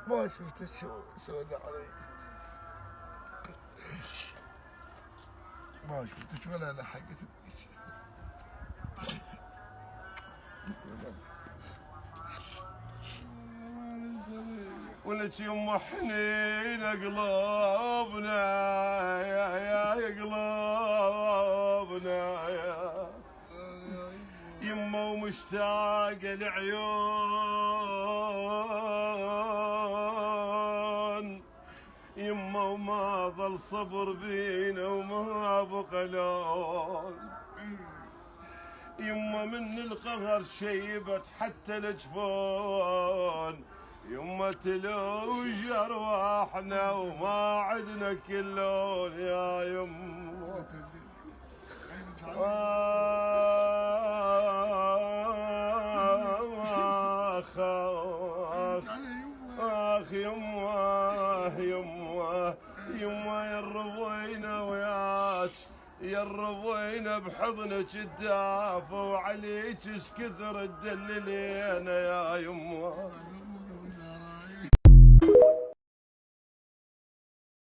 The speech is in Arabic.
ما شفت سود علي، ما شفتش ولا لحقت ولك يما حنين قلوبنا يا قلوبنا يما ومشتاق العيون يما وما ظل صبر بينا وما بقى لون يما من القهر شيبت حتى الجفون يما تلوج ارواحنا وما عدنا كلون يا يما اخ يما يا الرضينا وياك يا الرضينا بحضنك الدافى وعليك ايش كثر تدللينا يا يما